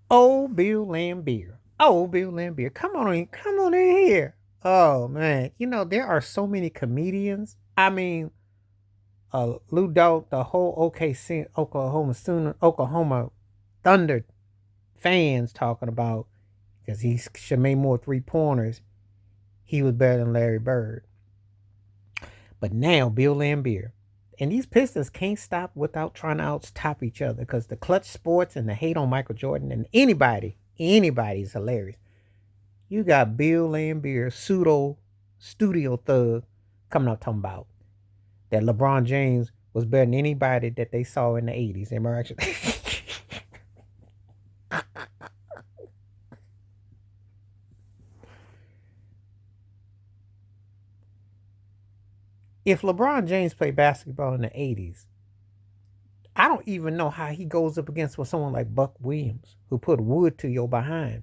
Oh, Bill Laimbeer. Oh, Bill Laimbeer. Come on in here. Oh man, there are so many comedians. I mean, Lou Dort, the whole Oklahoma Thunder fans talking about because he should make more 3 pointers. He was better than Larry Bird. But now Bill Laimbeer. And these Pistons can't stop without trying to out top each other because the clutch sports and the hate on Michael Jordan and anybody's hilarious. You got Bill Laimbeer, pseudo studio thug, coming out talking about that LeBron James was better than anybody that they saw in the 80s. Am I actually? If LeBron James played basketball in the 80s, I don't even know how he goes up against with someone like Buck Williams, who put wood to your behind.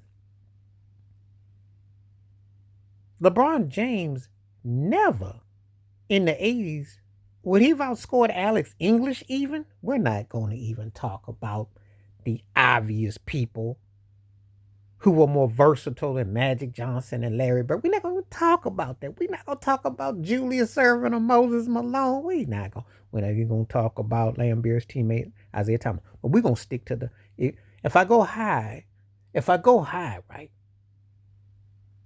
LeBron James never in the 80s would he have outscored Alex English even? We're not going to even talk about the obvious people who were more versatile than Magic Johnson and Larry Bird. We're not going to talk about that. We're not going to talk about Julius Erving or Moses Malone. We're not even going to talk about Lambeer's teammate Isaiah Thomas. But we're going to stick to the. If I go high, right,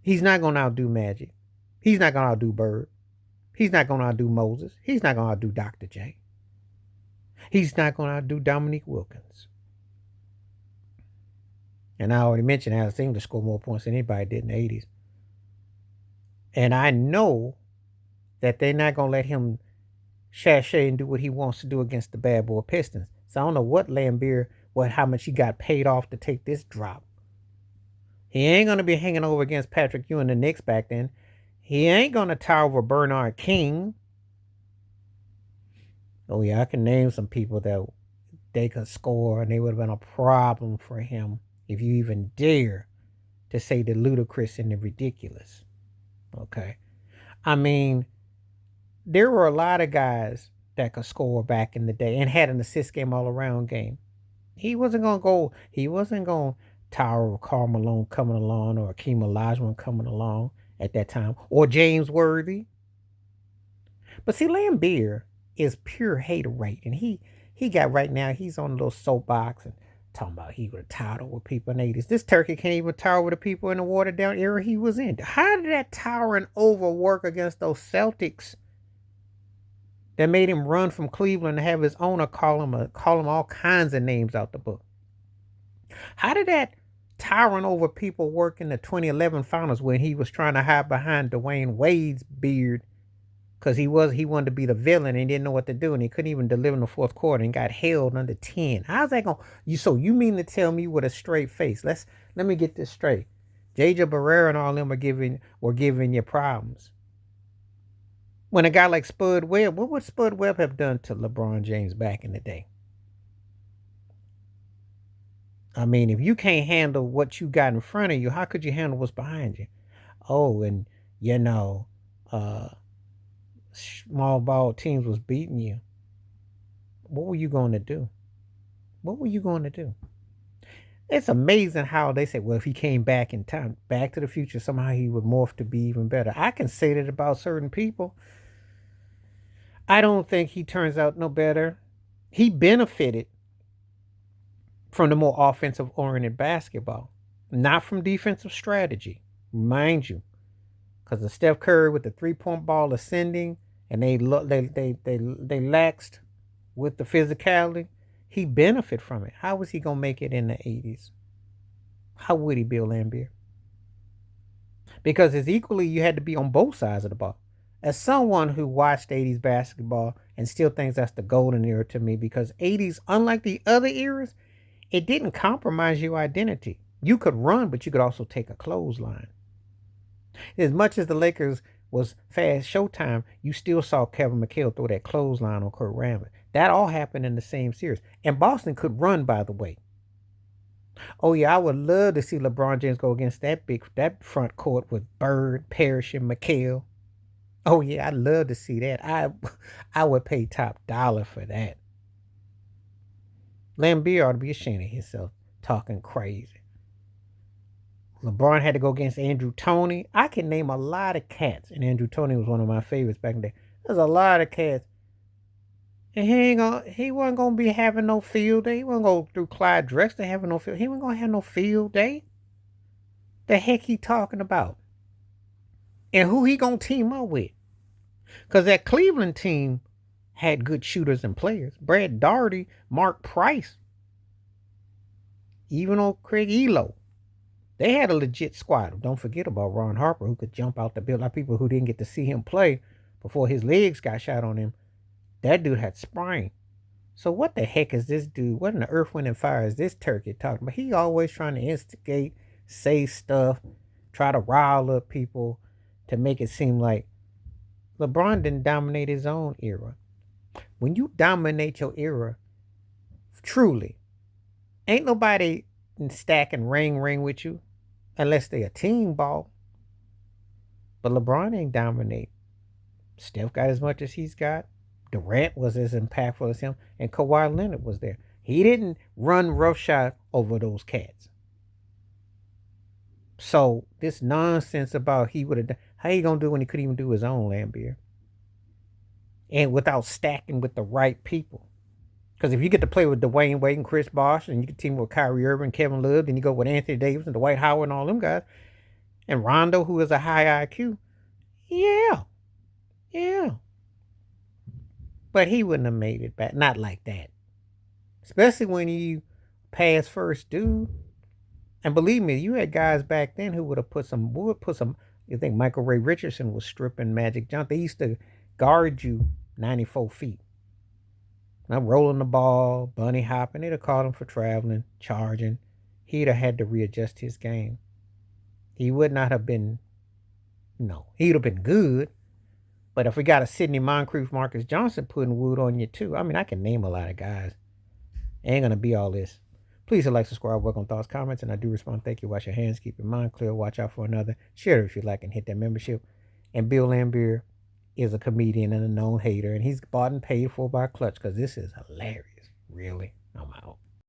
he's not going to outdo Magic. He's not going to outdo Bird. He's not going to outdo Moses. He's not going to outdo Dr. J. He's not going to outdo Dominique Wilkins. And I already mentioned Alex English scored more points than anybody did in the 80s. And I know that they're not going to let him sashay and do what he wants to do against the bad boy Pistons. So I don't know what Laimbeer, how much he got paid off to take this drop. He ain't going to be hanging over against Patrick Ewing, the Knicks back then. He ain't going to tower over Bernard King. Oh, yeah, I can name some people that they could score, and they would have been a problem for him if you even dare to say the ludicrous and the ridiculous. Okay. I mean, there were a lot of guys that could score back in the day and had an assist game all around game. He wasn't going to tower of Karl Malone coming along or Akeem Olajuwon coming along at that time or James Worthy. But see, Laimbeer is pure hater rate. And he got right now, he's on a little soapbox and talking about he would have towered over people in the 80s. This turkey can't even tower over the people in the watered down era he was in. How did that towering over work against those Celtics that made him run from Cleveland and have his owner call him all kinds of names out the book? How did that towering over people work in the 2011 finals when he was trying to hide behind Dwayne Wade's beard because he wanted to be the villain and didn't know what to do and he couldn't even deliver in the fourth quarter and got held under 10. How's that going? You mean to tell me with a straight face? Let me get this straight. JJ Barrera and all them were giving you problems. When a guy like Spud Webb, what would Spud Webb have done to LeBron James back in the day? I mean, if you can't handle what you got in front of you, how could you handle what's behind you? Oh, and you know, uh, small ball teams was beating you. What were you going to do? What were you going to do? It's amazing how they say, well, if he came back in time, back to the future, somehow he would morph to be even better. I can say that about certain people. I don't think he turns out no better. He benefited from the more offensive oriented basketball, not from defensive strategy, mind you, because the Steph Curry with the 3 point ball ascending and they laxed with the physicality. He benefit from it. How was he gonna make it in the 80s? How would he, Bill Laimbeer? Because it's equally you had to be on both sides of the ball. As someone who watched 80s basketball and still thinks that's the golden era to me, because 80s, unlike the other eras, it didn't compromise your identity. You could run, but you could also take a clothesline. As much as the Lakers was fast showtime, you still saw Kevin McHale throw that clothesline on Kurt Rambis. That all happened in the same series. And Boston could run, by the way. Oh yeah, I would love to see LeBron James go against that front court with Bird, Parrish, and McHale. Oh yeah, I'd love to see that. I would pay top dollar for that. Laimbeer ought to be ashamed of himself talking crazy. LeBron had to go against Andrew Toney. I can name a lot of cats, and Andrew Toney was one of my favorites back in the day. There's a lot of cats, and he wasn't gonna be having no field day. He wasn't gonna go through Clyde Drexler having no field. He wasn't gonna have no field day. The heck he talking about? And who he gonna team up with? Because that Cleveland team had good shooters and players. Brad Daugherty, Mark Price, even old Craig Elo. They had a legit squad. Don't forget about Ron Harper, who could jump out the build. A lot of people who didn't get to see him play before his legs got shot on him. That dude had spine. So what the heck is this dude? What in the earth, wind, and fire is this turkey talking about? He always trying to instigate, say stuff, try to rile up people to make it seem like LeBron didn't dominate his own era. When you dominate your era, truly, ain't nobody stacking ring with you unless they a team ball. But LeBron ain't dominate. Steph got as much as he's got. Durant was as impactful as him, and Kawhi Leonard was there. He didn't run roughshod over those cats. So this nonsense about he would have done, how you gonna do when he couldn't even do his own, Laimbeer? And without stacking with the right people. Because if you get to play with Dwayne Wade and Chris Bosh, and you can team with Kyrie Irving, Kevin Love, then you go with Anthony Davis and Dwight Howard and all them guys, and Rondo, who is a high IQ, yeah, yeah. But he wouldn't have made it back. Not like that. Especially when you pass first, dude. And believe me, you had guys back then who would have put some. You think Michael Ray Richardson was stripping Magic Johnson? They used to guard you 94 feet. Now rolling the ball, bunny hopping. They'd have called him for traveling, charging. He'd have had to readjust his game. He would not have been. No, he'd have been good. But if we got a Sidney Moncrief, Marcus Johnson putting wood on you too, I mean, I can name a lot of guys. Ain't gonna be all this. Please hit like, subscribe, work on thoughts, comments, and I do respond. Thank you. Wash your hands, keep your mind clear, watch out for another. Share it if you like, and hit that membership. And Bill Laimbeer is a comedian and a known hater, and he's bought and paid for by Clutch because this is hilarious. Really, I'm out.